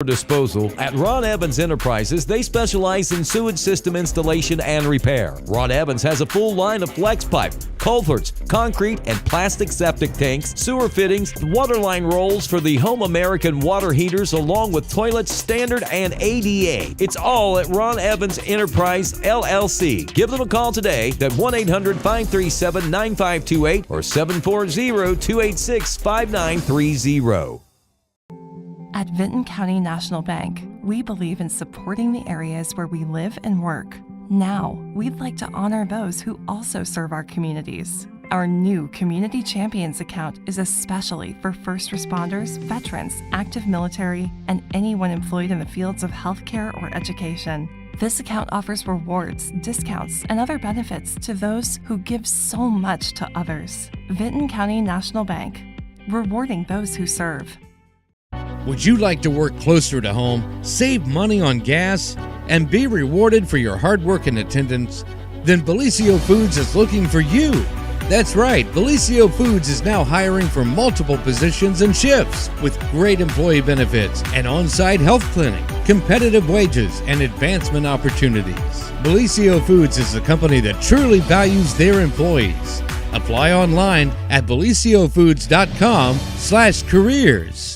disposal. At Ron Evans Enterprises, they specialize in sewage system installation and repair. Ron Evans has a full line of flex pipe, culverts, concrete, and plastic septic tanks, sewer fittings, waterline rolls for the Home American water heaters, along with toilets, standard and ADA. It's all at Ron Evans Enterprise, LLC. Give them a call today at 1-800-537-9528 or 740-286-5930. At Vinton County National Bank, we believe in supporting the areas where we live and work. Now, we'd like to honor those who also serve our communities. Our new Community Champions account is especially for first responders, veterans, active military, and anyone employed in the fields of healthcare or education. This account offers rewards, discounts, and other benefits to those who give so much to others. Vinton County National Bank, rewarding those who serve. Would you like to work closer to home, save money on gas, and be rewarded for your hard work and attendance? Then Bellisio Foods is looking for you. That's right, Bellisio Foods is now hiring for multiple positions and shifts with great employee benefits, an on-site health clinic, competitive wages, and advancement opportunities. Bellisio Foods is a company that truly values their employees. Apply online at belisiofoods.com/careers.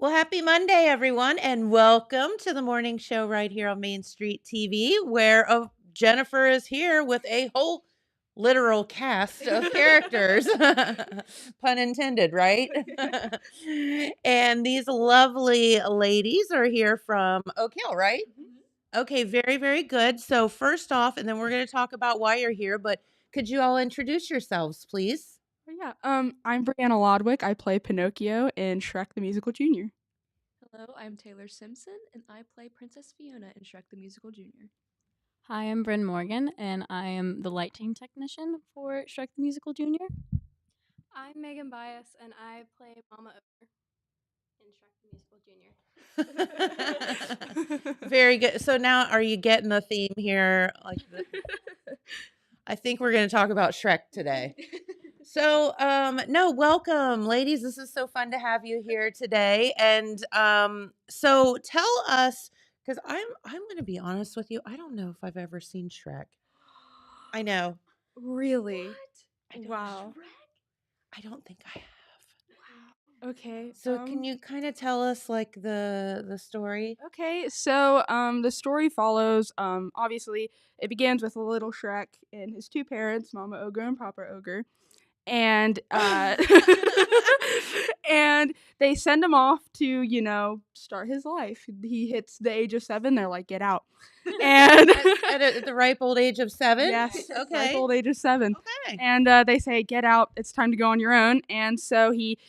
Well, happy Monday, everyone, and welcome to the morning show right here on Main Street TV, where Jennifer is here with a whole literal cast of characters, pun intended, right? And these lovely ladies are here from Oak Hill, right? Okay, very, very good. So first off, and then we're going to talk about why you're here, but could you all introduce yourselves, please? Yeah, I'm Brianna Lodwick. I play Pinocchio in Shrek the Musical Jr. Hello, I'm Taylor Simpson, and I play Princess Fiona in Shrek the Musical Jr. Hi, I'm Bryn Morgan, and I am the lighting technician for Shrek the Musical Jr. I'm Megan Bias, and I play Mama Ogre in Shrek the Musical Jr. Very good. So now, are you getting the theme here? I think we're going to talk about Shrek today. So, no, welcome, ladies. This is so fun to have you here today. And so tell us, because I'm going to be honest with you. I don't know if I've ever seen Shrek. I know. Really? What? Wow. Shrek? I don't think I have. Wow. Okay. So can you kind of tell us like the story? Okay, so the story follows. Obviously, it begins with a little Shrek and his two parents, Mama Ogre and Papa Ogre. And and they send him off to, start his life. He hits the age of 7. They're like, get out. And at the ripe old age of 7? Yes. Okay. Ripe old age of 7. Okay. And they say, get out. It's time to go on your own. And so he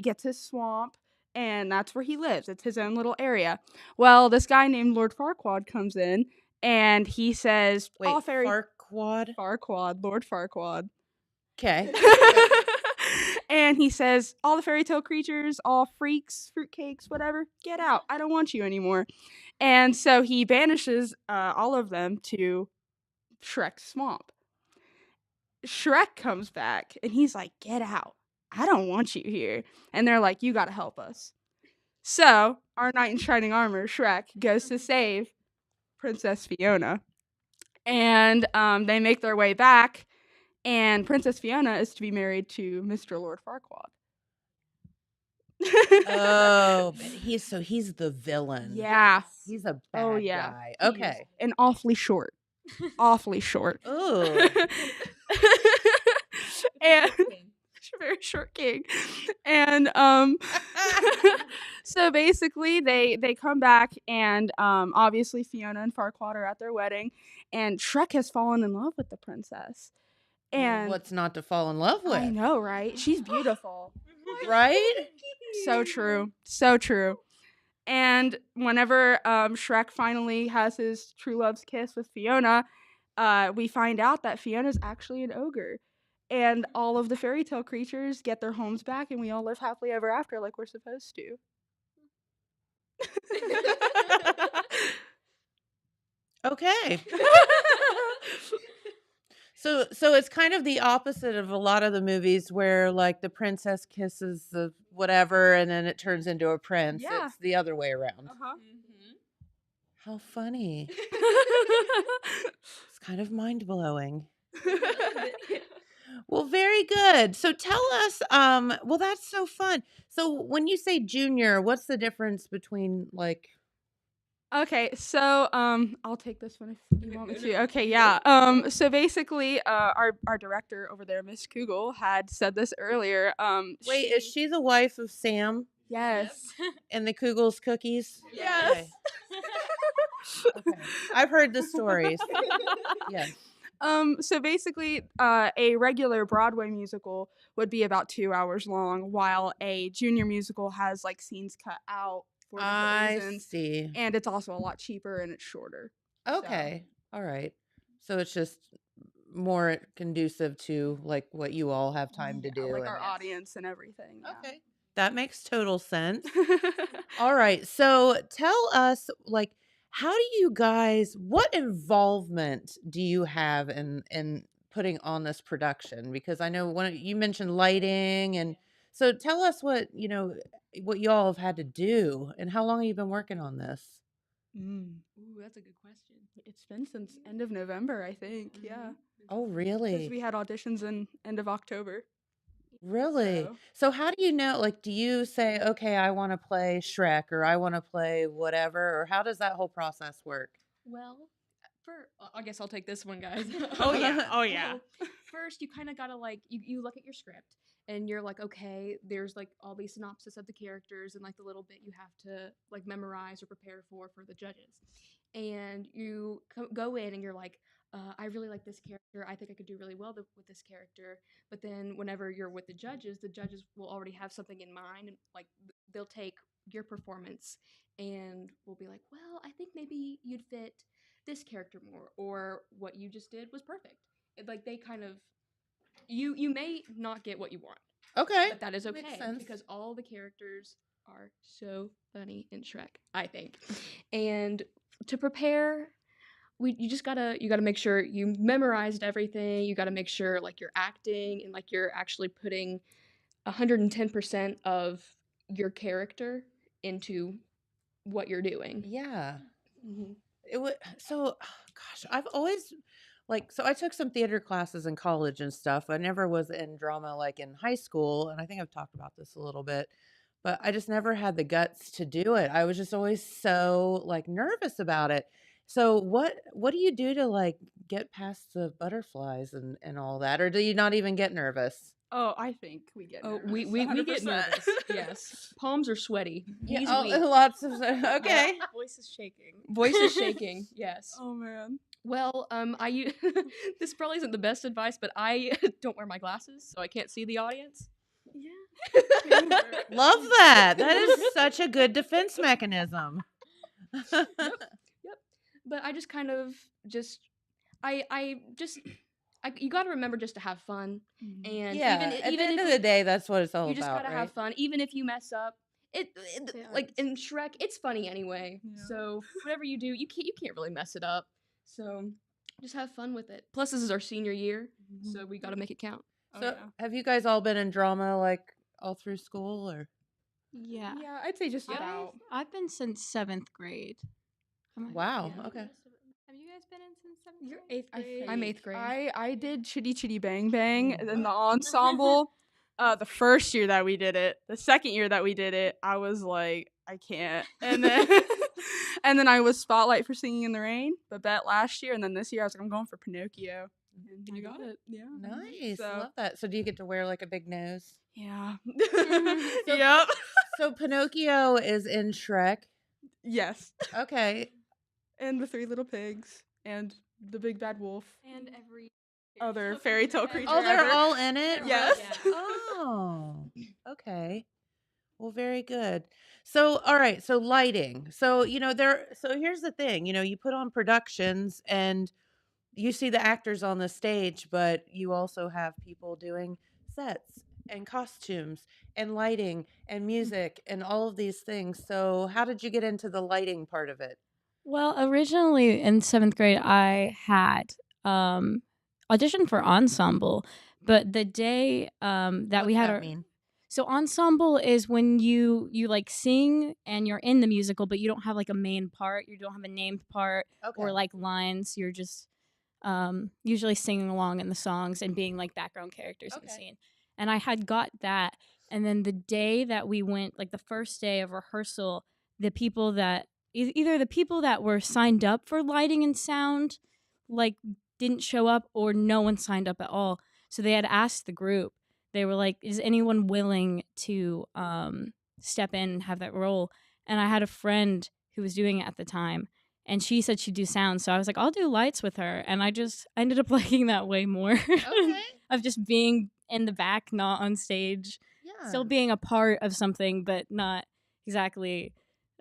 gets his swamp. And that's where he lives. It's his own little area. Well, this guy named Lord Farquaad comes in. And he says, Wait, Farquaad? Farquaad. Lord Farquaad. Okay. And he says, all the fairy tale creatures, all freaks, fruitcakes, whatever, get out. I don't want you anymore. And so he banishes all of them to Shrek's swamp. Shrek comes back and he's like, get out. I don't want you here. And they're like, you got to help us. So our knight in shining armor, Shrek, goes to save Princess Fiona. And they make their way back. And Princess Fiona is to be married to Mr. Lord Farquaad. Oh, but he's the villain. Yeah. He's a bad guy. Okay. And awfully short. Awfully short. Ooh. And very short king. And so basically they come back and obviously Fiona and Farquaad are at their wedding and Shrek has fallen in love with the princess. And what's not to fall in love with? I know, right? She's beautiful. Right? So true. So true. And whenever Shrek finally has his true love's kiss with Fiona, we find out that Fiona's actually an ogre. And all of the fairy tale creatures get their homes back and we all live happily ever after like we're supposed to. Okay. So it's kind of the opposite of a lot of the movies where like the princess kisses the whatever and then it turns into a prince. Yeah. It's the other way around. Uh-huh. How funny. It's kind of mind-blowing. Well, very good. So tell us, well, that's so fun. So when you say junior, what's the difference between like Okay, so I'll take this one if you want me to. Okay, yeah. So basically, our director over there, Miss Kugel, had said this earlier. Wait, is she the wife of Sam Yes. and the Kugel's cookies? Yes. Okay. I've heard the stories. Yes. So basically, a regular Broadway musical would be about 2 hours long, while a junior musical has like scenes cut out for different I reasons, see. and it's also a lot cheaper and it's shorter. Okay. All right. So it's just more conducive to like what you all have time to Yeah, do. like and- our audience and everything. Yeah. Okay. That makes total sense. All right. So tell us, like, how do you guys, what involvement do you have in putting on this production? Because I know you mentioned lighting, and so tell us what you all have had to do and how long have you been working on this? Mm. Ooh, that's a good question. It's been since end of November, I think. Yeah, Oh, because really? we had auditions in end of October. Really? So- So how do you know, like, do you say, okay, I want to play Shrek or I want to play whatever, or how does that whole process work? Well, I guess I'll take this one, guys. Oh yeah. Oh yeah. Well, first, you kind of gotta like you look at your script and you're like, okay, there's like all these synopsis of the characters and like the little bit you have to like memorize or prepare for the judges, and you go in and you're like, I really like this character. I think I could do really well with this character. But then whenever you're with the judges will already have something in mind, and like they'll take your performance and will be like, well, I think maybe you'd fit this character more, or what you just did was perfect. Like they kind of you may not get what you want, Okay. but that is Makes okay sense. because all the characters are so funny in Shrek, I think. And to prepare, you just gotta make sure you memorized everything. You gotta make sure like you're acting and like you're actually putting 110% of your character into what you're doing. Yeah. Mhm. It would so gosh, I've always so I took some theater classes in college and stuff. I never was in drama like in high school, and I think I've talked about this a little bit, but I just never had the guts to do it. I was just always so like nervous about it. So what do you do to like get past the butterflies and all that, or do you not even get nervous? Oh, I think we get. Oh, nervous, we get 100%. nervous. Yes, palms are sweaty. Knees oh, weak. lots of okay. Voice is shaking. Voice is shaking. Yes. Oh man. Well, this probably isn't the best advice, but I don't wear my glasses, so I can't see the audience. Yeah. Love that. That is such a good defense mechanism. Yep. But I just kind of you got to remember just to have fun, and Yeah, even at the even end if of the day, that's what it's all you just about, gotta right? have fun, even if you mess up. Yeah, Like in Shrek, it's funny anyway. Yeah. So whatever you do, you can't really mess it up. So just have fun with it. Plus, this is our senior year, so we gotta make it count. So, yeah. have you guys all been in drama like all through school, or? Yeah. Yeah, I'd say just Yeah. about. I've been since 7th grade. Wow. Yeah. Okay. Have you guys been in since 7th You're grade? 8th grade. I'm 8th grade. I did Chitty Chitty Bang Bang in the ensemble. The first year that we did it, the second year that we did it, I was like, I can't. And then and then I was Spotlight for Singing in the Rain, Babette last year, and then this year I was like, I'm going for Pinocchio. And I got it. Yeah. Nice. So, Love that. So, do you get to wear like a big nose? yeah. So- Yep. So, Pinocchio is in Shrek. Yes. Okay. And the Three Little Pigs and the Big Bad Wolf. And every Other fairy tale creature. Oh, they're ever. all in it. Yes. Oh. Okay. Well, very good. So, all right. So, lighting. So, So, here's the thing. You put on productions and you see the actors on the stage, but you also have people doing sets and costumes and lighting and music and all of these things. So, how did you get into the lighting part of it? Well, originally in 7th grade, I had auditioned for ensemble, but the day that we What's had that our mean? so ensemble is when you like sing and you're in the musical, but you don't have like a main part, you don't have a named part or Okay. like lines. You're just usually singing along in the songs and being like background characters in the Okay. scene. And I had got that, and then the day that we went, like the first day of rehearsal, the people that either the people that were signed up for lighting and sound like didn't show up, or no one signed up at all. So they had asked the group. They were like, "Is anyone willing to step in and have that role?" And I had a friend who was doing it at the time, and she said she'd do sound. So I was like, I'll do lights with her. And I ended up liking that way more. Okay. Of just being in the back, not on stage, Yeah. still being a part of something, but not exactly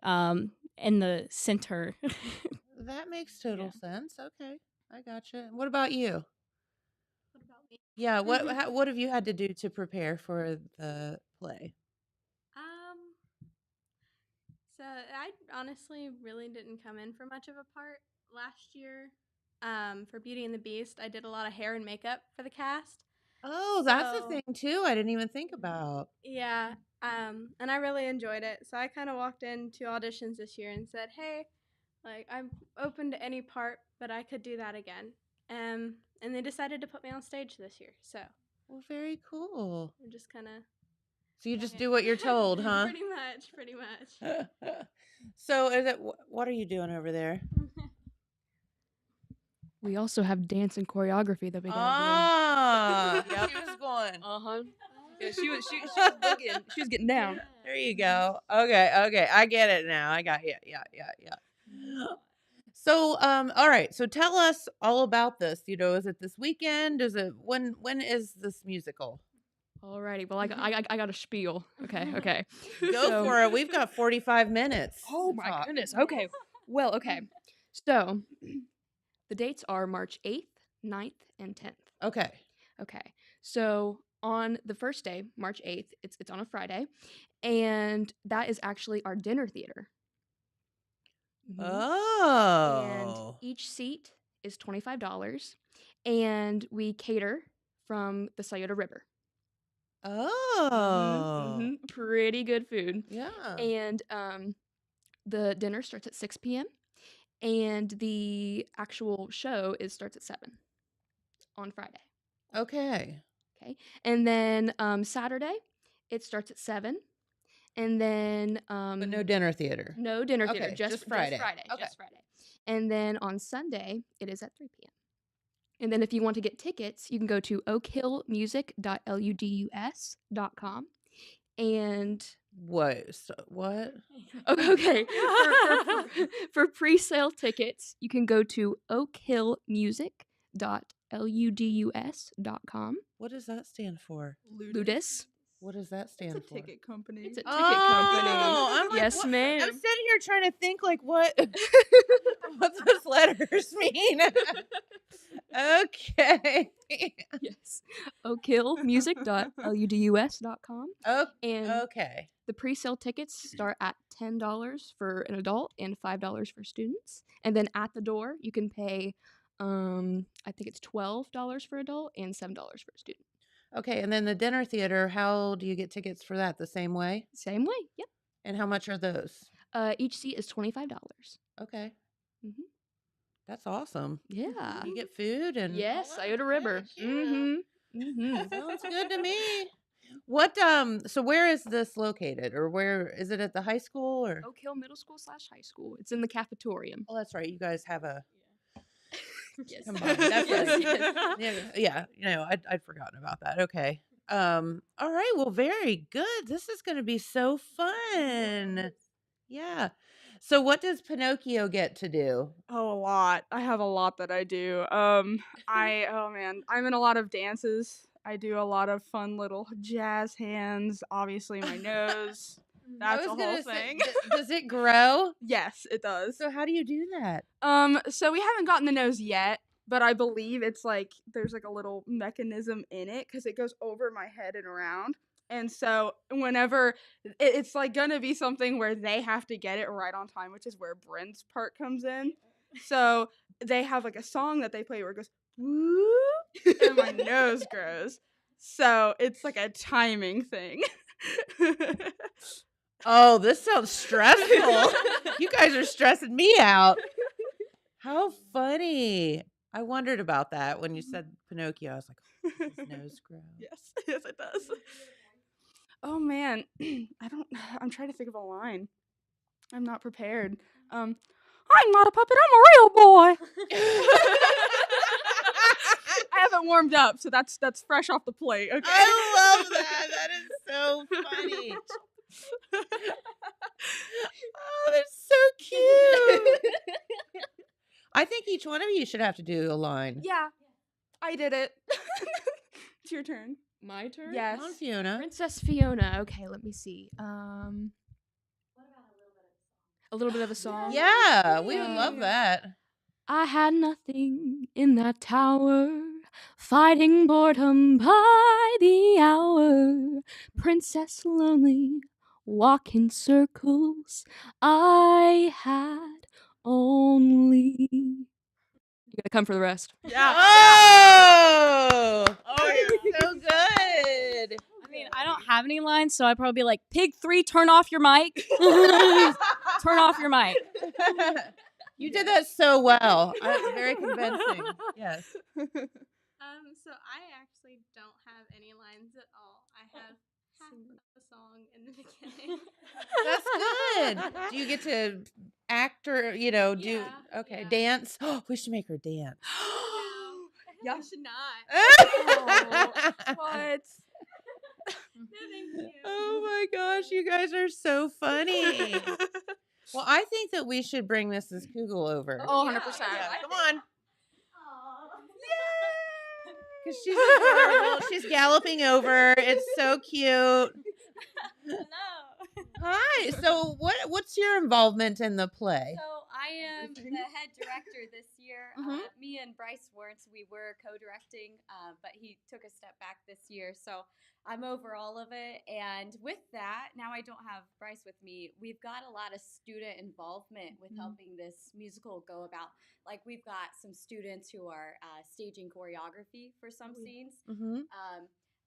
in the center. That makes total sense. Okay. I gotcha. What about you? What about me? Yeah, what have you had to do to prepare for the play? Um, so I honestly really didn't come in for much of a part last year. For Beauty and the Beast, I did a lot of hair and makeup for the cast. Oh, that's a So- thing too. I didn't even think about. Yeah, and I really enjoyed it. So I kind of walked into auditions this year and said, "Hey, like I'm open to any part, but I could do that again." And they decided to put me on stage this year. So Well, very cool. I'm just kind of So you just do what you're told, huh? pretty much. So is it what are you doing over there? We also have dance and choreography that we gotta Ah, Yep. she was going. do. Uh-huh. Yeah, she was boogieing. She was getting down. There you go. Okay, I get it now. I got yeah. So, all right. So tell us all about this. Is it this weekend? Is it when is this musical? Alrighty, well I got a spiel. Okay. Go So- for it. We've got 45 minutes. Oh to my talk. goodness. Okay. Well, okay. So the dates are March 8th, 9th, and 10th. Okay. Okay. So on the first day, March 8th, it's on a Friday, and that is actually our dinner theater. Mhm. And Oh. each seat is $25, and we cater from the Scioto River. Oh. Mhm. Pretty good food. Yeah. And the dinner starts at 6 p.m. and the actual show starts at 7 on Friday. Okay. Okay. And then Saturday, it starts at 7. And then But no dinner theater. no dinner theater, Okay, just just Friday. Okay. Just Friday. And then on Sunday, it is at 3 p.m. And then if you want to get tickets, you can go to oakhillmusic.ludus.com. And What? okay, for pre-sale tickets, you can go to oakhillmusic.ludus.com. What does that stand for? Ludus. What does that stand for? company. It's a ticket Oh, I'm company. like, Yes, what? ma'am. I'm sitting here trying to think like what those letters mean. Okay. Yes. oakhillmusic.ludus.com. And Okay. the pre-sale tickets start at $10 for an adult and $5 for students. And then at the door, you can pay, I think it's $12 for adult and $7 for a student. Okay, and then the dinner theater, how do you get tickets for that? The same way? Same way. Yep. And how much are those? Each seat is $25. Okay. Mhm. That's awesome. Yeah. You get food and Yes, all that? Scioto River. Heck yeah. Mm-hmm. Sounds good to me. What so where is this located, or where is it at the high school, or? Oak Hill Middle School / High School. It's in the cafetorium. Oh, that's right. You guys have a Yes. combined. That's Yes, right. yes. Yeah. I'd forgotten about that. Okay. All right. Well, very good. This is going to be so fun. Yeah. So, what does Pinocchio get to do? Oh, a lot. I have a lot that I do. Oh man, I'm in a lot of dances. I do a lot of fun little jazz hands. Obviously, my nose. That's a whole thing. Does it grow? Yes, it does. So, how do you do that? So we haven't gotten the nose yet, but I believe it's like there's like a little mechanism in it because it goes over my head and around. And so whenever it's like gonna be something where they have to get it right on time, which is where Bryn's part comes in. So they have like a song that they play where it goes whoop, and my nose grows. So it's like a timing thing. Oh, this sounds stressful. You guys are stressing me out. How funny. I wondered about that when you said Pinocchio. I was like, oh, does his nose grow? Yes, yes, it does. Oh man, I'm trying to think of a line. I'm not prepared. I'm not a puppet. I'm a real boy. I haven't warmed up, so that's fresh off the plate. Okay. I love that. That is so funny. Oh, that's so cute. I think each one of you should have to do a line. Yeah, I did it. It's your turn. My turn? Yes. Come on, Fiona. Princess Fiona. Okay, let me see. A little bit of a song? Yeah, we would love that. I had nothing in that tower, fighting boredom by the hour. Princess lonely, walk in circles. I had only. You gotta come for the rest. Yeah. Oh, you're so good. I mean, I don't have any lines, so I'd probably be like, Pig 3, turn off your mic. Turn off your mic. You did that so well. Very convincing. Yes. So I actually don't have any lines at all. I have half of a song in the beginning. That's good. Do you get to act or, do, Yeah, okay, yeah. dance? Oh, we should make her dance. No, you should not. What? No, thank you. Oh my gosh, you guys are so funny. Well, I think that we should bring Mrs. Kugel over. Oh, 100%. Yeah, come on. Because she's adorable. She's galloping over. It's so cute. Hello. Hi. So what's your involvement in the play? So I am the head director this year. Me and Bryce Warrants, we were co-directing, but he took a step back this year. So I'm over all of it. And with that, now I don't have Bryce with me. We've got a lot of student involvement with helping this musical go about. Like we've got some students who are staging choreography for some scenes.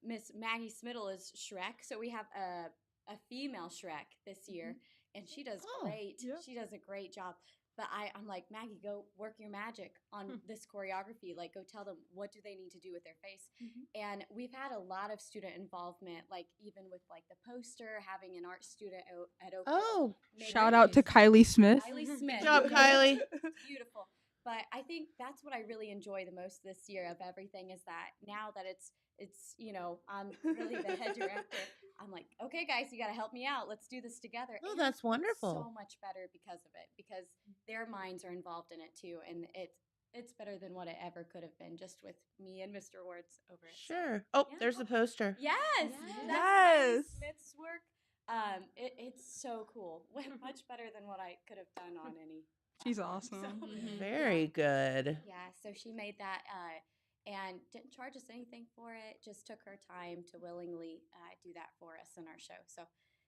Miss Maggie Smittle is Shrek. So we have a female Shrek this year, and she does great. Yeah. She does a great job. But I'm like, Maggie, go work your magic on this choreography. Like, go tell them what do they need to do with their face. And we've had a lot of student involvement, like even with like the poster, having an art student at Oak Hill. Oh, Shout out to Kylie Smith. Kylie Smith. good job, Kylie. Beautiful. But I think that's what I really enjoy the most this year of everything is that now that it's I'm really the head director. I'm like, okay, guys, you got to help me out. Let's do this together. Oh, And that's it's wonderful. So much better because of it, because their minds are involved in it too, and it's better than what it ever could have been just with me and Mr. Wards over it. So, Sure. Oh, yeah. there's the poster. Yes, Yes. that's Kylie Smith's work. It's so cool. Much better than what I could have done on any. She's platform. awesome. So, Very good. yeah, so she made that and didn't charge us anything for it. Just took her time to willingly do that for us in our show. So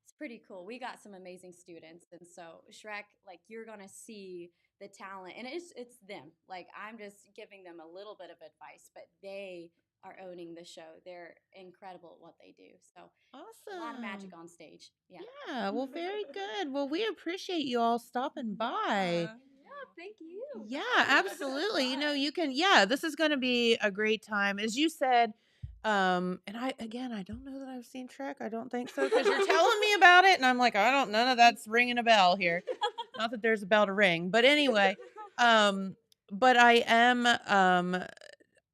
it's pretty cool. We got some amazing students, and so Shrek, like you're gonna see the talent, and it's them. Like I'm just giving them a little bit of advice, but they are owning the show. They're incredible at what they do. So Awesome. a lot of magic on stage. Yeah. Yeah, well, very good. Well, we appreciate you all stopping by. Thank you. Yeah, absolutely. This is going to be a great time. As you said, and I don't know that I've seen Shrek. I don't think so, because you're telling me about it, and I'm like, none of that's ringing a bell here. Not that there's a bell to ring, but anyway, but I am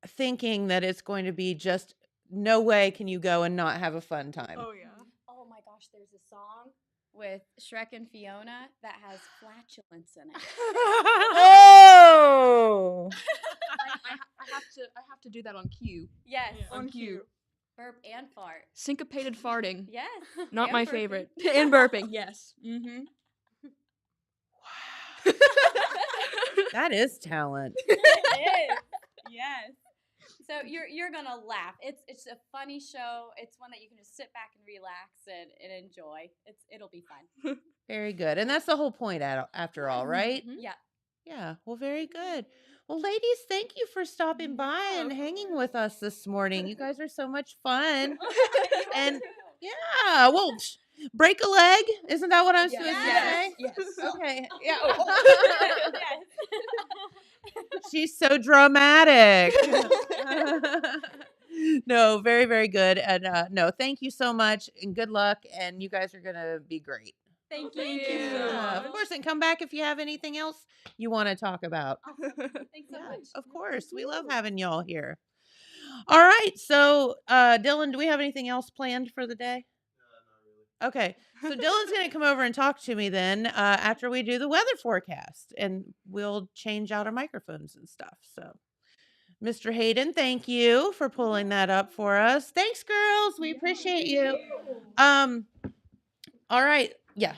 thinking that it's going to be just no way can you go and not have a fun time. Oh yeah. Oh my gosh, there's a song with Shrek and Fiona that has flatulence in it. Oh! I have to do that on cue. Yes. On cue. Burp and fart. Syncopated farting. Yes. Not And my burping. favorite. And burping, yes. Mm-hmm. That is talent. It is. Yes. So you're gonna laugh. It's a funny show. It's one that you can just sit back and relax and enjoy. It'll be fun. Very good. And that's the whole point after all, right? Yeah. Yeah. Well, very good. Well, ladies, thank you for stopping by and hanging with us this morning. You guys are so much fun. And yeah, well, break a leg. Isn't that what I'm supposed to say? Yes. Okay. Yeah. She's so dramatic. No, very, very good. And no, thank you so much and good luck. And you guys are going to be great. Thank Thank you. you so Yeah, much. of course. And come back if you have anything else you want to talk about. Thanks so Yeah, much. of course. We love having y'all here. All right. So, Dylan, do we have anything else planned for the day? Okay. So Dylan's going to come over and talk to me then after we do the weather forecast, and we'll change out our microphones and stuff. So, Mr. Hayden, thank you for pulling that up for us. Thanks, girls. We appreciate you. All right. Yeah.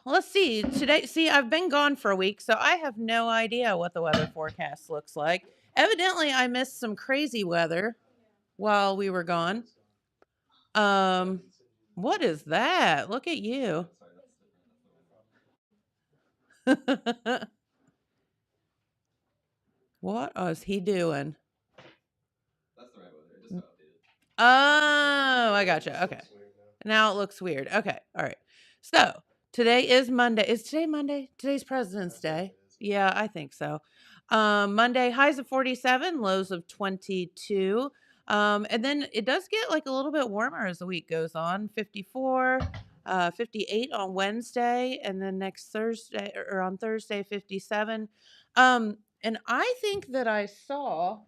Let's see. Today, see, I've been gone for a week, so I have no idea what the weather forecast looks like. Evidently, I missed some crazy weather while we were gone. What is that? Look at you. What is he doing? Oh, I gotcha. Okay. Now it looks weird. Okay. All right. So today is Monday. Is today Monday? Today's President's Day. Yeah, I think so. Monday, highs of 47, lows of 22. And then it does get like a little bit warmer as the week goes on. 54, 58 on Wednesday, and then next Thursday or on Thursday, 57. And I think that I saw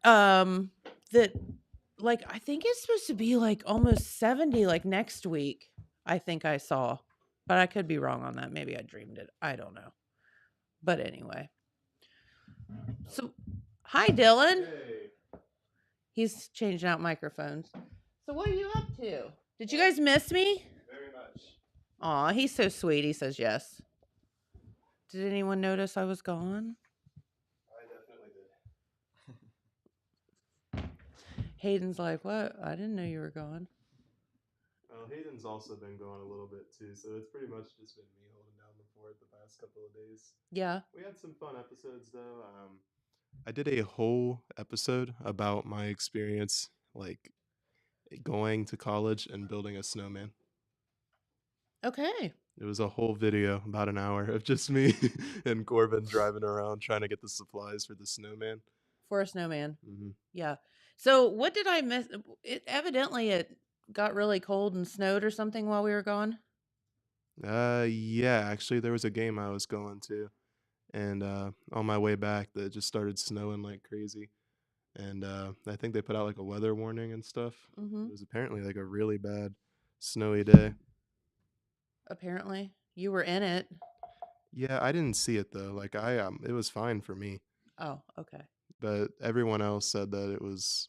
that like I think it's supposed to be like almost 70 like next week. I think I saw. But I could be wrong on that. Maybe I dreamed it. I don't know. But anyway. So hi Dylan. He's changing out microphones. So what are you up to? Did you guys miss me? Very much. Aw, he's so sweet. He says yes. Did anyone notice I was gone? I definitely did. Hayden's like, what? I didn't know you were gone. Well, Hayden's also been going a little bit too, so it's pretty much just been me holding down the fort the past couple of days. Yeah. We had some fun episodes though. I did a whole episode about my experience, like going to college and building a snowman. Okay. It was a whole video, about an hour, of just me and Corbin driving around trying to get the supplies for the snowman. For a snowman. Mm-hmm. Yeah. So what did I miss? Evidently it got really cold and snowed or something while we were gone. Yeah, actually, there was a game I was going to, and on my way back, that just started snowing like crazy. And I think they put out like a weather warning and stuff. Mm-hmm. It was apparently like a really bad snowy day. Apparently. You were in it. Yeah, I didn't see it though. Like it was fine for me, Oh, okay. but everyone else said that it was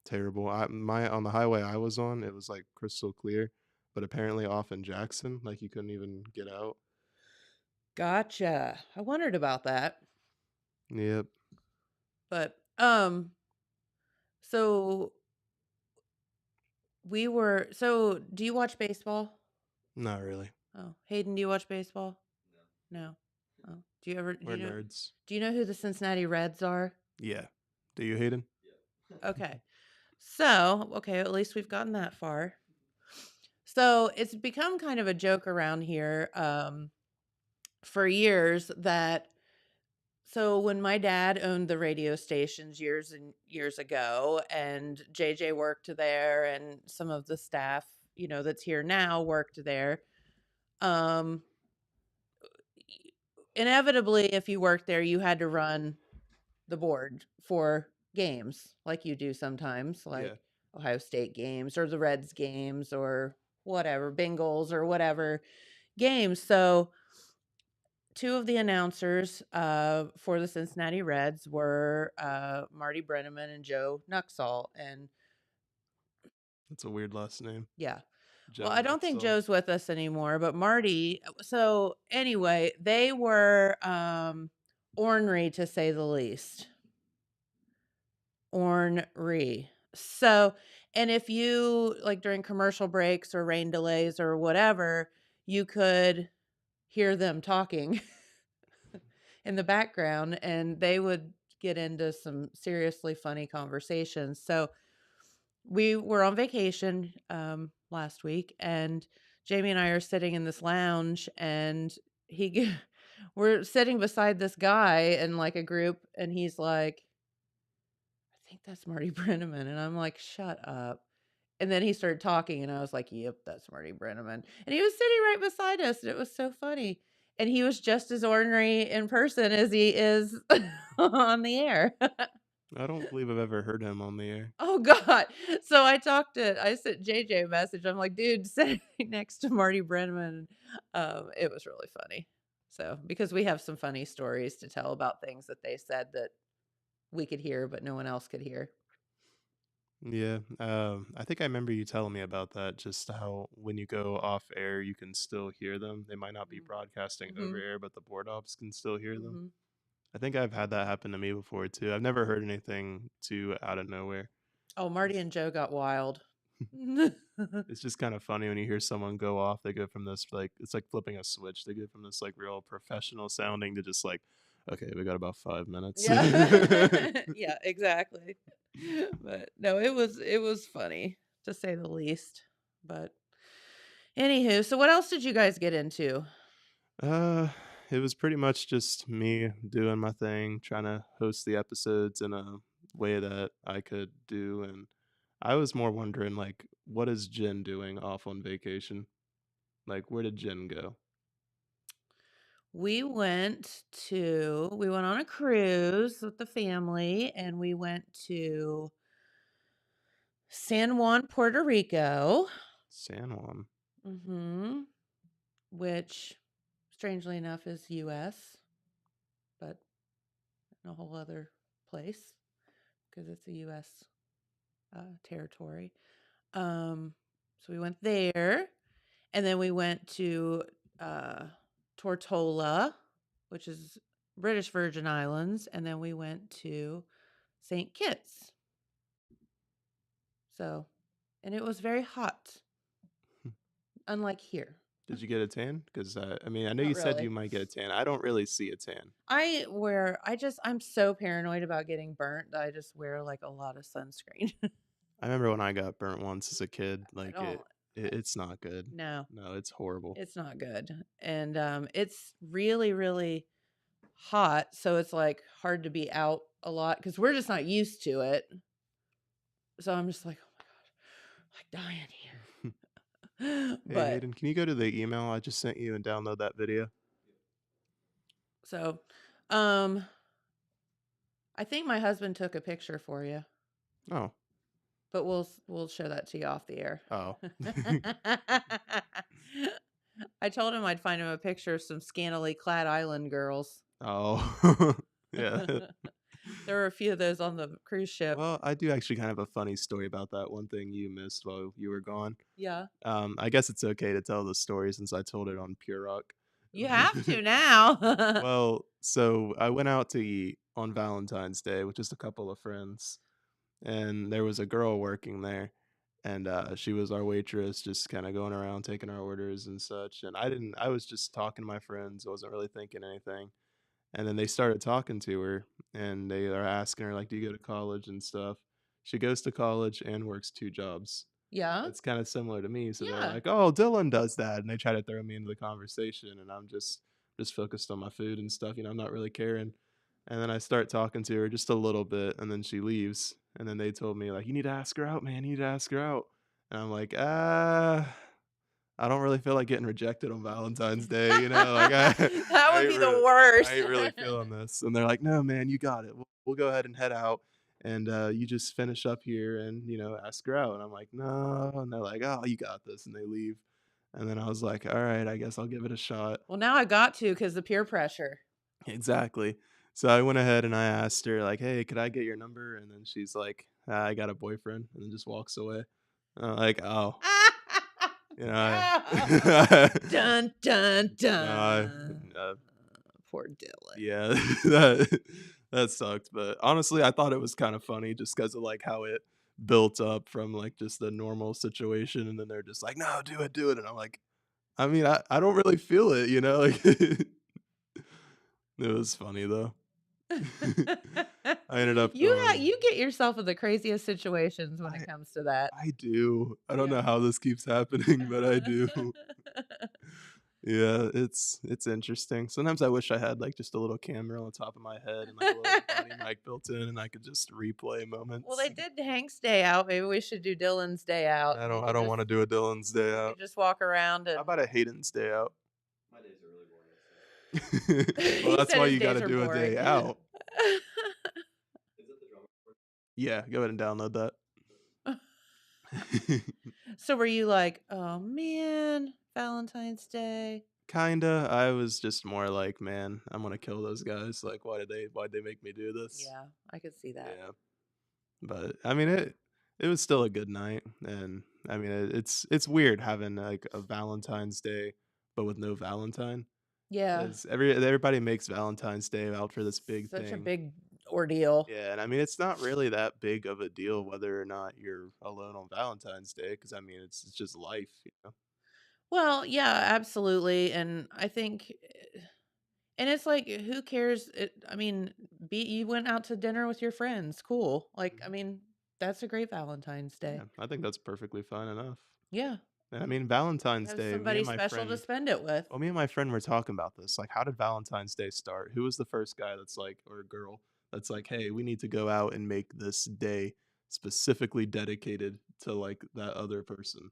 terrible. On the highway I was on, it was like crystal clear, but apparently off in Jackson, like you couldn't even get out. Gotcha. I wondered about that. Yep. But so so do you watch baseball? Not really. Oh, Hayden, do you watch baseball? No. Oh. Do you ever We're nerds. Do you know who the Cincinnati Reds are? Yeah. Do you, Hayden? Okay. So, okay, at least we've gotten that far. So, it's become kind of a joke around here for years that so when my dad owned the radio stations years and years ago and JJ worked there and some of the staff, that's here now worked there. Inevitably if you worked there you had to run the board for games like you do sometimes, like Yeah. Ohio State games or the Reds games or whatever, Bengals or whatever games. So two of the announcers for the Cincinnati Reds were Marty Brenneman and Joe Nuxall. And That's a weird last name. yeah. Joe Well, I don't think Nuxall. Joe's with us anymore, but Marty. So anyway, they were ornery to say the least. Ornery. So, and if you like during commercial breaks or rain delays or whatever, you could hear them talking. in the background, and they would get into some seriously funny conversations. So we were on vacation last week, and Jamie and I are sitting in this lounge, and we're sitting beside this guy in like a group, and he's like, I think that's Marty Brenneman. And I'm like, shut up. And then he started talking, and I was like, yep, that's Marty Brenneman. And he was sitting right beside us, and it was so funny. And he was just as ordinary in person as he is on the air. I don't believe I've ever heard him on the air. Oh God. So I sent JJ a message. I'm like, dude, sit next to Marty Brenneman. It was really funny. So, because we have some funny stories to tell about things that they said that we could hear, but no one else could hear. Yeah, I think I remember you telling me about that, just how when you go off air, you can still hear them. They might not be broadcasting over air, but the board ops can still hear them. Mhm. I think I've had that happen to me before too. I've never heard anything too out of nowhere. Oh, Marty and Joe got wild. It's just kind of funny when you hear someone go off. They go from this like it's like flipping a switch. They go from this like real professional sounding to just like, okay, we got about 5 minutes. Yeah. Yeah, exactly. But no, it was funny to say the least. But anywho, so what else did you guys get into? Uh, it was pretty much just me doing my thing, trying to host the episodes in a way that I could do, and I was more wondering like, what is Jen doing off on vacation? Like, where did Jen go? We went on a cruise with the family, and we went to San Juan, Puerto Rico. San Juan. Mm-hmm. Which, strangely enough, is U.S., but in a whole other place because it's a U.S. Territory. So we went there, and then we went to Tortola, which is British Virgin Islands, and then we went to St. Kitts. So, and it was very hot, unlike here. Did you get a tan? Because I mean, I know Not you said really. you might get a tan. I don't really see a tan. I'm so paranoid about getting burnt that I just wear like a lot of sunscreen. I remember when I got burnt once as a kid. Like don't- it's not good. No, No, it's horrible. it's not good. And it's really, really hot. So it's like hard to be out a lot because we're just not used to it. So I'm just like, oh my God, I'm like dying here. Hey, But Hayden, can you go to the email I just sent you and download that video? so, I think my husband took a picture for you, Oh. but we'll show that to you off the air. Oh. I told him I'd find him a picture of some scantily clad island girls. Oh. Yeah. There were a few of those on the cruise ship. Well, I do actually kind of have a funny story about that one thing you missed while you were gone. Yeah. I guess it's okay to tell the story since I told it on Pure Rock. You have to now. Well, so I went out to eat on Valentine's Day with just a couple of friends, and there was a girl working there, and she was our waitress, just kind of going around taking our orders and such. And I was just talking to my friends, wasn't really thinking anything. And then they started talking to her, and they are asking her like, "Do you go to college and stuff?" She goes to college and works 2 jobs. Yeah. That's kind of similar to me. So they're Yeah. like, "Oh, Dylan does that," and they try to throw me into the conversation, and I'm just focused on my food and stuff. I'm not really caring. And then I start talking to her just a little bit, and then she leaves. And then they told me like, "You need to ask her out, man. You need to ask her out." And I'm like, I don't really feel like getting rejected on Valentine's Day, like That would be the worst. I ain't really feeling this. And they're like, "No, man, you got it. We'll go ahead and head out, and you just finish up here and ask her out." And I'm like, "No," and they're like, "Oh, you got this," and they leave. And then I was like, "All right, I guess I'll give it a shot." Well, now I got to because the peer pressure. Exactly. So I went ahead and I asked her like, "Hey, could I get your number?" And then she's like, "I got a boyfriend," and then just walks away. And I'm like, "Oh." Dun dun dun. Uh, Poor Dylan. Yeah, that sucked. But honestly, I thought it was kind of funny just because of like how it built up from like just the normal situation, and then they're just like, "No, do it," and I'm like, I mean, I don't really feel it, like It was funny though. I ended up going. You get yourself in the craziest situations when I it comes to that. I do. I don't know Yeah. how this keeps happening, but I do. Yeah, it's interesting. Sometimes I wish I had like just a little camera on the top of my head and like a little body mic built in, and I could just replay Well, they moments. did Hank's Day Out. Maybe we should do Dylan's Day Out. I You don't I could don't just want to do a Dylan's day you out. could just walk around How and about a Hayden's day out? My days are really boring. Well, he that's said why his you got to days are do a boring. day out. Is it the drama board? Yeah, go ahead and download that. So were you like, oh man, Valentine's Day? Kinda. I was just more like, man, I'm gonna kill those guys. Like, why'd they make me do this? Yeah, I could see that. Yeah. But I mean, it was still a good night, and I mean, it's weird having like a Valentine's Day, but with no Valentine, Yeah, because everybody makes Valentine's Day out for this big such a thing. big ordeal. Yeah, and I mean, it's not really that big of a deal whether or not you're alone on Valentine's Day, because I mean, it's just life, you know. Well, yeah, absolutely. And I think, and it's like, who cares? I mean, you went out to dinner with your friends. Cool. Like, I mean, that's a great Valentine's Day. Yeah, I think that's perfectly fine enough. Yeah. And I mean, Valentine's Have Day, somebody special to spend it with. me and my friend were talking about this. Like, how did Valentine's Day start? Who was the first guy that's like, or girl that's like, hey, we need to go out and make this day specifically dedicated to like that other person?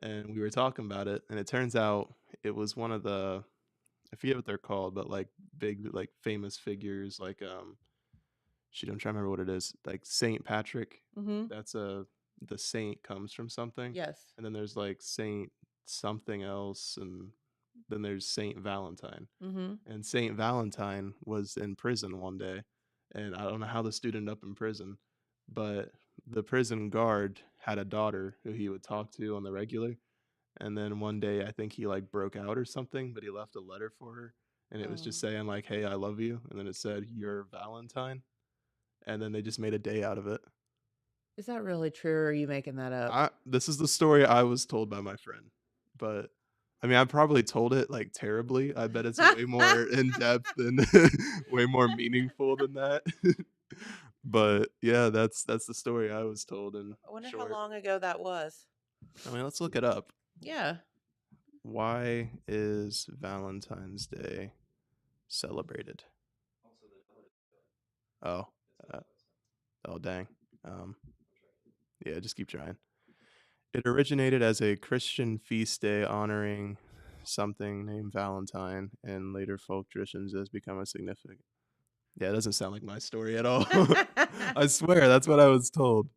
And we were talking about it, and it turns out it was one of the, I forget what they're called, but like big, like famous figures, like shoot, I'm trying to remember what it is. Like Saint Patrick. Mm-hmm. That's the saint comes from something. Yes. And then there's like Saint something else, and then there's Saint Valentine. Mm-hmm. And Saint Valentine was in prison one day, and I don't know how the student ended up in prison, but the prison guard had a daughter who he would talk to on the regular. And then one day I think he like broke out or something, but he left a letter for her, and it was just saying like, "Hey, I love you," and then it said, "You're Valentine," and then they just made a day out of it. Is that really true, or are you making that up? This is the story I was told by my friend, but I mean, I probably told it like terribly. I bet it's way more in depth and way more meaningful than that. But yeah, that's the story I was told in I wonder short. how long ago that was. I mean, let's look it up. Yeah. Why is Valentine's Day celebrated? Oh, oh dang. Yeah, just keep trying. It originated as a Christian feast day honoring something named Valentine, and later folk traditions has become a significant. Yeah, it doesn't sound like my story at all. I swear, that's what I was told.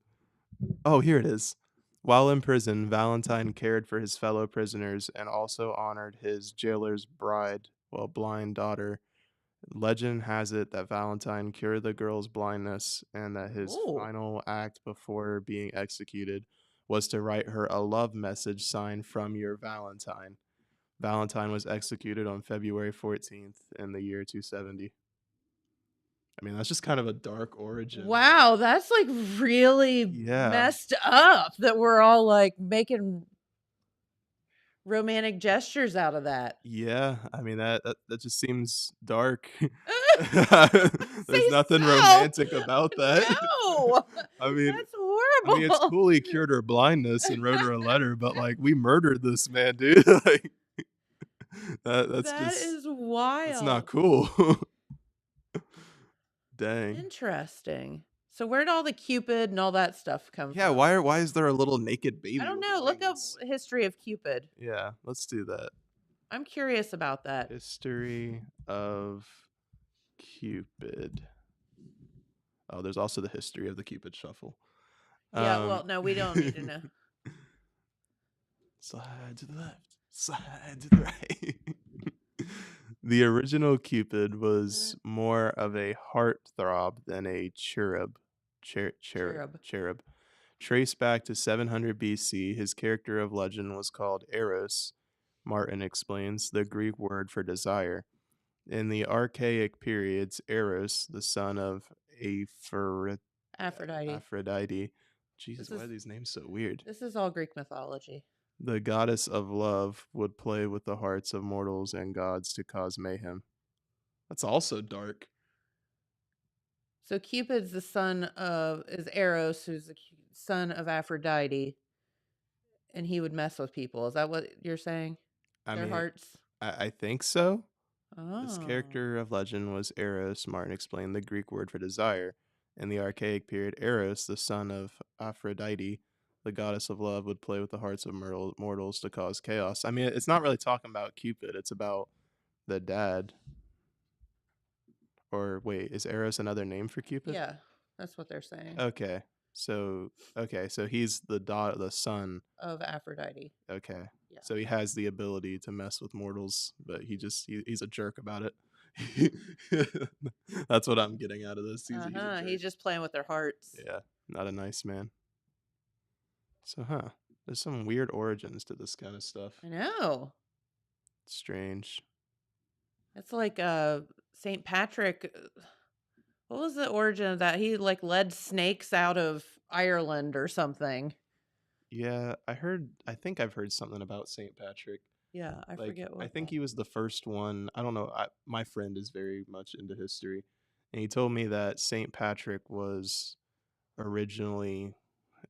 Oh, here it is. While in prison, Valentine cared for his fellow prisoners and also honored his jailer's blind daughter. Legend has it that Valentine cured the girl's blindness, and that his Ooh. final act before being executed was to write her a love message signed "From Your Valentine." Valentine was executed on February 14th in the year 270. I mean, that's just kind of a dark origin. Wow, that's like really messed up that we're all like making romantic gestures out of that. Yeah, I mean that just seems dark. Say There's nothing so. romantic about that. No, I mean, that's horrible. I mean, it's cool he cured her blindness and wrote her a letter, but like we murdered this man, dude. Like that's That just is wild. it's not cool. Dang. Interesting. So where'd all the Cupid and all that stuff come Yeah, from? why is there a little naked baby? I don't with know. Look up wings? history of Cupid. Yeah, let's do that. I'm curious about that. History of Cupid. Oh, there's also the history of the Cupid shuffle. Yeah, well, no, we don't need to know. Slide to the left, slide to the right. The original Cupid was more of a heartthrob than a cherub. Cherub. Traced back to 700 BC, his character of legend was called Eros. Martin explains, the Greek word for desire. In the archaic periods, Eros, the son of Aphrodite. Jesus, why are these names so weird? This is all Greek mythology. The goddess of love would play with the hearts of mortals and gods to cause mayhem. That's also dark. So Cupid's the son of is Eros, who's the son of Aphrodite, and he would mess with people. Is that what you're saying? I Their mean, hearts. I think so. This Oh, character of legend was Eros. Martin explained the Greek word for desire. In the archaic period, Eros, the son of Aphrodite, the goddess of love, would play with the hearts of mortals to cause chaos. I mean, it's not really talking about Cupid, it's about the dad. Or wait, is Eros another name for Cupid? yeah, that's what they're saying Okay. So he's the son. of Aphrodite. Okay. Yeah. So he has the ability to mess with mortals, but he's a jerk about it. That's what I'm getting out of this. He's a jerk. He's just playing with their hearts. Yeah, not a nice man. So, there's some weird origins to this kind of stuff. I know. Strange. It's like Saint Patrick. What was the origin of that? He like led snakes out of Ireland or something. Yeah, I think I've heard something about St. Patrick. Yeah, I Like, forget what. I think he was the first one. I don't know. My friend is very much into history, and he told me that St. Patrick was originally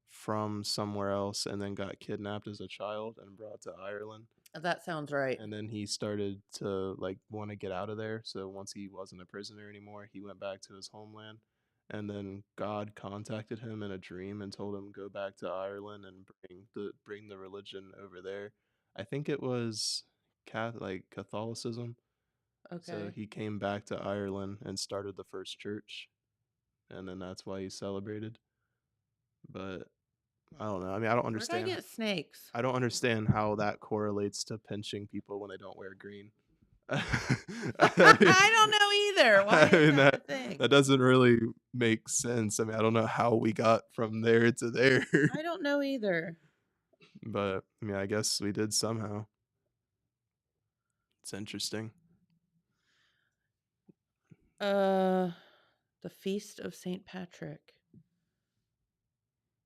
from somewhere else and then got kidnapped as a child and brought to Ireland. That sounds right. And then he started to like want to get out of there. So once he wasn't a prisoner anymore, he went back to his homeland. And then God contacted him in a dream and told him go back to Ireland and bring the religion over there. I think it was Catholicism. So Okay. he came back to Ireland and started the first church, and then that's why he's celebrated. But I don't know. I mean, I don't Where'd I understand. get snakes? I don't understand how that correlates to pinching people when they don't wear green. I don't know either. Why is that a thing? That doesn't really make sense. I mean, I don't know how we got from there to there. I don't know either. But I mean, I guess we did somehow. It's interesting. The Feast of Saint Patrick.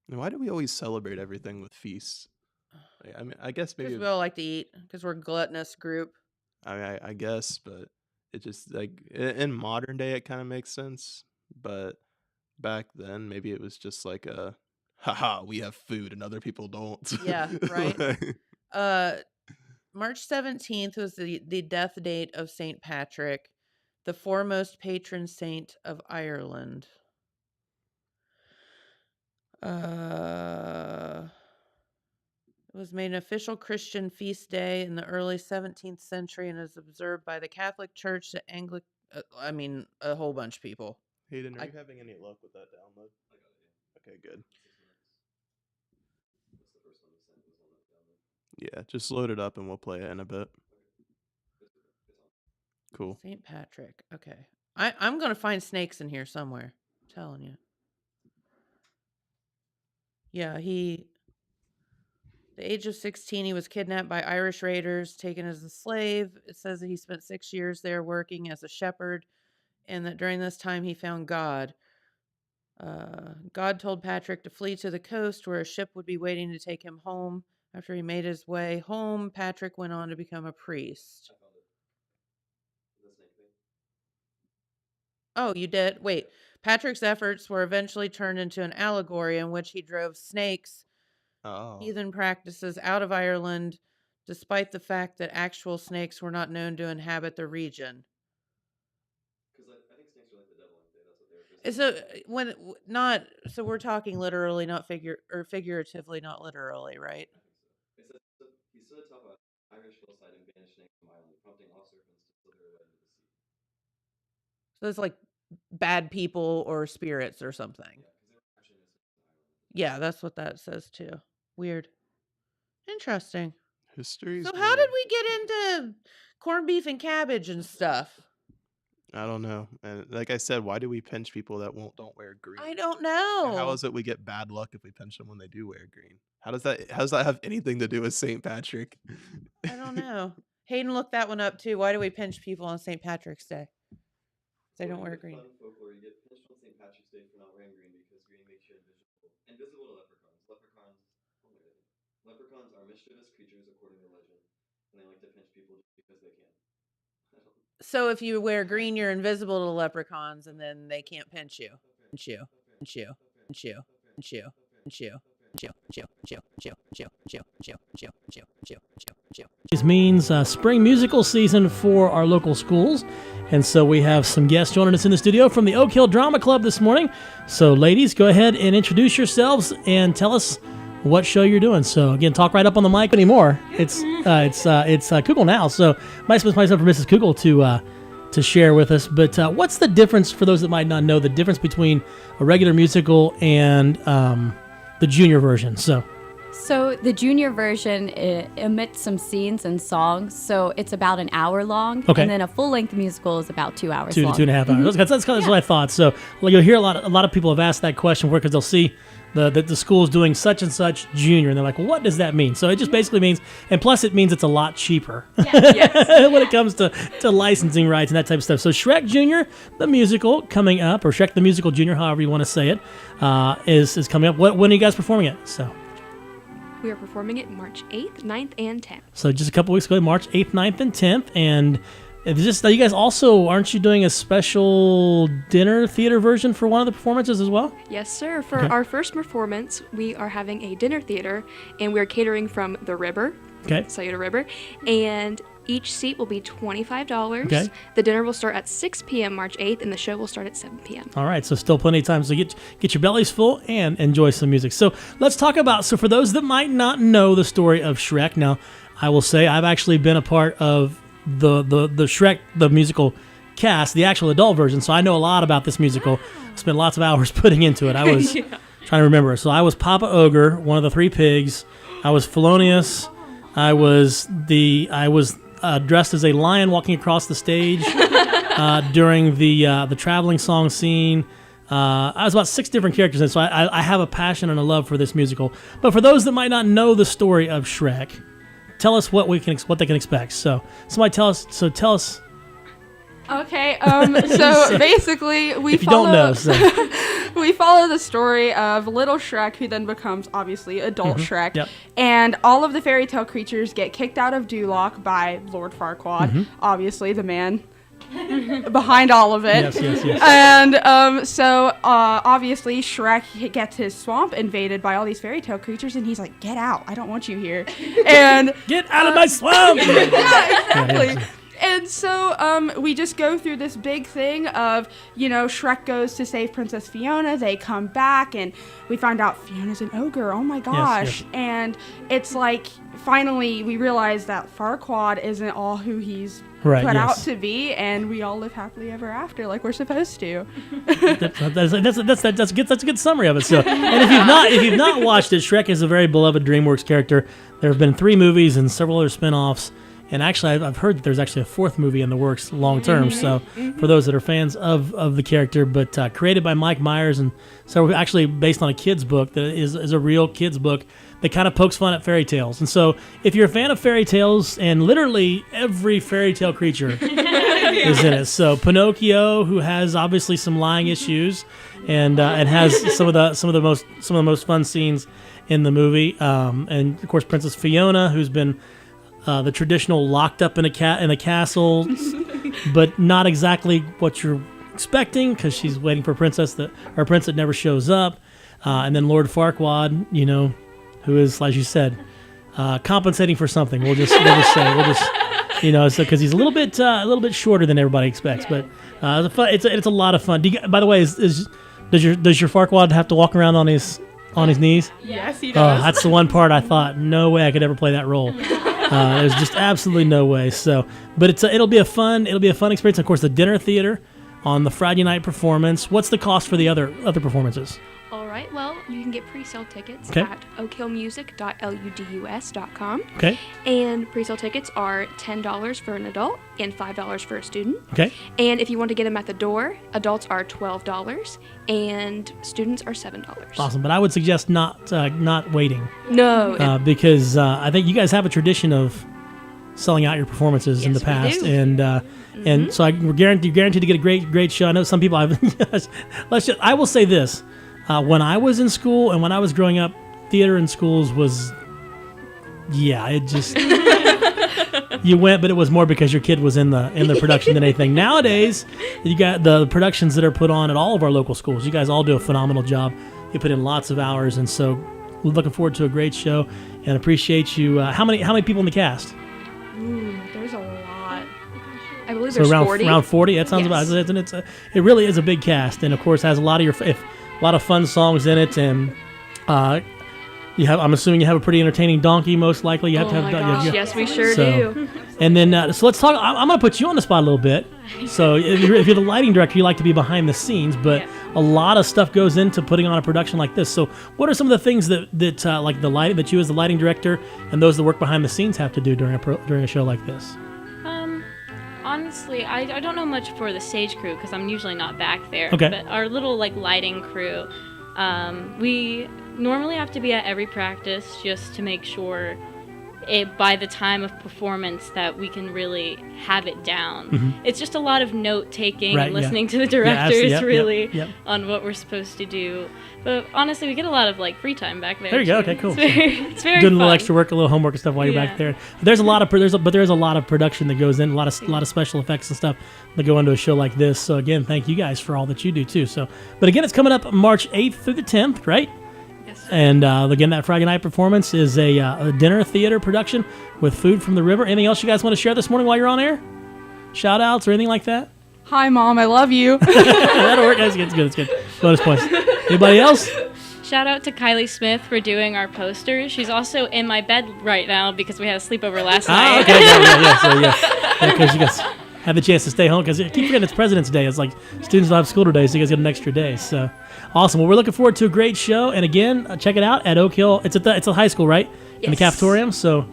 And why do we always celebrate everything with feasts? I mean, I guess maybe Because we all like to eat. Because we're a gluttonous group. I guess, but it just like in modern day it kind of makes sense. But back then, maybe it was just like a, haha, we have food and other people don't. Yeah, right. March 17th was the death date of Saint Patrick, the foremost patron saint of Ireland. It was made an official Christian feast day in the early 17th century and is observed by the Catholic Church, the Anglican, a whole bunch of people. Hayden, are you having any luck with that download? I got it. Okay, good. 6 minutes. That's the first one you sent. Was on that download. Yeah, just load it up and we'll play it in a bit. It's on. Cool. Saint Patrick. Okay. I'm going to find snakes in here somewhere. I'm telling you. Yeah, the age of 16, he was kidnapped by Irish raiders, taken as a slave. It says that he spent 6 years there working as a shepherd, and that during this time he found God. God told Patrick to flee to the coast where a ship would be waiting to take him home. After he made his way home, Patrick went on to become a priest. I found it. The snake thing. Oh, you did? Wait. Patrick's efforts were eventually turned into an allegory in which he drove snakes, heathen practices, out of Ireland, despite the fact that actual snakes were not known to inhabit the region. Because I think snakes are like the devil, aren't they? That's what they represent. So we're talking literally, not figuratively, not literally, right? I think so. He stood atop an Irish hillside and banished snakes from Ireland, prompting all serpents to slither away into the sea. So it's like bad people or spirits or something. Yeah, because they were actually innocent in Ireland. Yeah, that's what that says too. Weird. Interesting. History's So how did weird. we get into corned beef and cabbage and stuff? I don't know. And like I said, why do we pinch people that don't wear green? I don't And how know. is it we get bad luck if we pinch them when they do wear green? How does that have anything to do with St. Patrick? I don't know. Hayden looked that one up too. Why do we pinch people on St. Patrick's Day? They don't wear green. Fun folklore, you get pinched on St. Patrick's Day for not wearing green because green makes you invisible to leprechauns. Leprechauns are mischievous creatures according to legend, and they like to pinch people just because they can. So if you wear green, you're invisible to leprechauns, and then they can't pinch you. Pinch you. Pinch you. Pinch you. Pinch you. Pinch you. This means spring musical season for our local schools. And so we have some guests joining us in the studio from the Oak Hill Drama Club this morning. So ladies, go ahead and introduce yourselves and tell us what show you're doing. So again, talk right up on the mic anymore. It's Kugel now. So myself for Mrs. Kugel to share with us. But what's the difference, for those that might not know, the difference between a regular musical and the junior version? So the junior version omits some scenes and songs, so it's about an hour long. Okay. And then a full-length musical is about 2 hours Two long. to 2.5 hours. That's what I thought. So you'll hear a lot of people have asked that question because they'll see the school's doing such and such junior, and they're like, well, what does that mean? So it just basically means, and plus it means it's a lot cheaper when it comes to licensing rights and that type of stuff. So Shrek Jr., the musical coming up, or Shrek the Musical Jr., however you want to say it, is coming up. When are you guys performing it? We are performing it March 8th, 9th, and 10th. So just a couple weeks ago, March 8th, 9th, and 10th. And it's just, you guys also, aren't you doing a special dinner theater version for one of the performances as well? Yes, sir. For our first performance, we are having a dinner theater, and we're catering from the river, Sayuta River, and each seat will be $25. Okay. The dinner will start at 6 p.m. March 8th, and the show will start at 7 p.m. All right, so still plenty of time. So get your bellies full and enjoy some music. So let's talk about, so for those that might not know the story of Shrek, now I will say I've actually been a part of the Shrek, the musical cast, the actual adult version, so I know a lot about this musical. Spent lots of hours putting into it. I was trying to remember. So I was Papa Ogre, one of the three pigs. I was Felonious. I was dressed as a lion walking across the stage during the traveling song scene. I was about 6 different characters, and so I have a passion and a love for this musical. But for those that might not know the story of Shrek, tell us what they can expect. So somebody tell us. Okay, so basically we follow the story of little Shrek, who then becomes obviously adult Shrek, and all of the fairy tale creatures get kicked out of Duloc by Lord Farquaad, obviously the man behind all of it. Yes. And so obviously Shrek gets his swamp invaded by all these fairy tale creatures, and he's like, "Get out! I don't want you here." And get out of my swamp! Yeah, exactly. And so we just go through this big thing of, Shrek goes to save Princess Fiona. They come back, and we find out Fiona's an ogre. Oh, my gosh. Yes. And it's like, finally, we realize that Farquaad isn't all who he's put out to be, and we all live happily ever after like we're supposed to. That's a good summary of it. So, and if you've not watched it, Shrek is a very beloved DreamWorks character. There have been 3 movies and several other spin-offs. And actually, I've heard that there's actually a 4th movie in the works long term. So for those that are fans of the character, but created by Mike Myers, and so actually based on a kid's book that is a real kid's book that kind of pokes fun at fairy tales. And so if you're a fan of fairy tales, and literally every fairy tale creature is in it. So Pinocchio, who has obviously some lying issues, and has some of the most fun scenes in the movie, and of course Princess Fiona, who's been the traditional locked up in a castle, but not exactly what you're expecting, because she's waiting for a prince that never shows up, and then Lord Farquaad, who is, as you said, compensating for something. We'll just say because he's a little bit shorter than everybody expects, but it's a lot of fun. By the way, does your Farquaad have to walk around on his knees? Yes, he does. Oh, that's the one part I thought, no way I could ever play that role. There's just absolutely no way. So, but it'll be a fun experience. Of course, the dinner theater on the Friday night performance. What's the cost for the other performances? All right. Well, you can get pre-sale tickets at oakhillmusic.ludus.com. Okay. And pre-sale tickets are $10 for an adult and $5 for a student. Okay. And if you want to get them at the door, adults are $12 and students are $7. Awesome. But I would suggest not waiting. No. Because I think you guys have a tradition of selling out your performances in the past, and so you're guaranteed to get a great show. I know some people have. I will say this: when I was in school and when I was growing up, theater in schools was Yeah, it just you went, but it was more because your kid was in the production than anything. Nowadays, you got the productions that are put on at all of our local schools. You guys all do a phenomenal job. You put in lots of hours, and so we're looking forward to a great show and appreciate you. How many people in the cast? There's a lot. I believe So there's around 40. around 40. That sounds Yes. about it. It really is a big cast, and of course has a lot of a lot of fun songs in it, and you have. I'm assuming you have a pretty entertaining donkey, most likely. You have to have. Oh my gosh, yes, we sure So- do. And then, so let's talk. I'm going to put you on the spot a little bit. So, if you're the lighting director, you like to be behind the scenes, but a lot of stuff goes into putting on a production like this. So, what are some of the things that like the lighting that you as the lighting director and those that work behind the scenes have to do during a show like this? Honestly, I don't know much for the stage crew because I'm usually not back there. Okay. But our little lighting crew, we normally have to be at every practice just to make sure by the time of performance that we can really have it down. Mhm. It's just a lot of note taking Right, and yeah. listening to the Yeah, absolutely. directors Yep, really yep. on what we're supposed to do. But honestly, we get a lot of free time back there. There you go. too. Okay, cool. It's very Doing a little fun. extra work, a little homework and stuff while you're back Yeah. there. There's a lot of there's a lot of production that goes in, a lot of special effects and stuff that go into a show like this. So again, thank you guys for all that you do too. So, but again, it's coming up March 8th through the 10th, right? Yes. And again, that Friday night performance is a dinner theater production with food from the river. Anything else you guys want to share this morning while you're on air? Shout outs or anything like that? Hi, Mom. I love you. That'll work. That's good. It's good. It's good. Bonus points. Anybody else? Shout out to Kylie Smith for doing our posters. She's also in my bed right now because we had a sleepover last night. Okay. Yeah. Because you guys had the chance to stay home because I keep forgetting it's President's Day. It's like students don't have school today, so you guys get an extra day. So awesome. Well, we're looking forward to a great show. And again, check it out at Oak Hill. It's a high school, right? In the Yes. cafetorium. So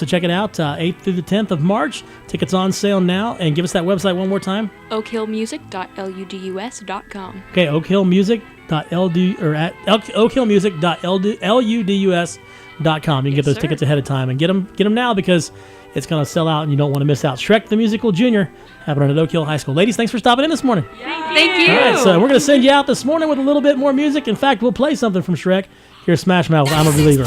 check it out 8th through the 10th of March. Tickets on sale now. And give us that website one more time. oakhillmusic.ludus.com. Okay, oakhillmusic.ld or at oakhillmusic.ludus.com. You can get those tickets ahead of time and get them now because it's going to sell out and you don't want to miss out. Shrek the Musical Jr. happening at Oak Hill High School. Ladies, thanks for stopping in this morning. Thank you. All right, so we're going to send you out this morning with a little bit more music. In fact, we'll play something from Shrek. Here's Smash Mouth with I'm a Believer.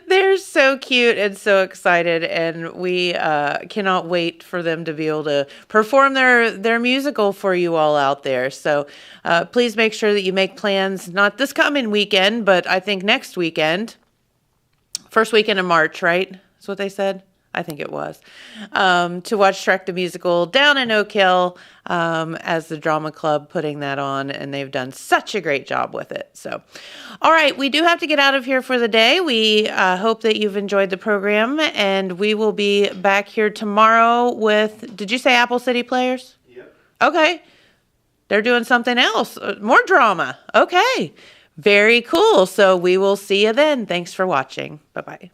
They're so cute and so excited, and we cannot wait for them to be able to perform their musical for you all out there. So please make sure that you make plans, not this coming weekend, but I think next weekend. First weekend in March, right? That's what they said? I think it was. To watch Shrek the Musical down in Oak Hill as the drama club putting that on, and they've done such a great job with it. So, all right, we do have to get out of here for the day. We hope that you've enjoyed the program, and we will be back here tomorrow with, did you say Apple City Players? Yep. Okay. They're doing something else. More drama. Okay. Very cool. So we will see you then. Thanks for watching. Bye-bye.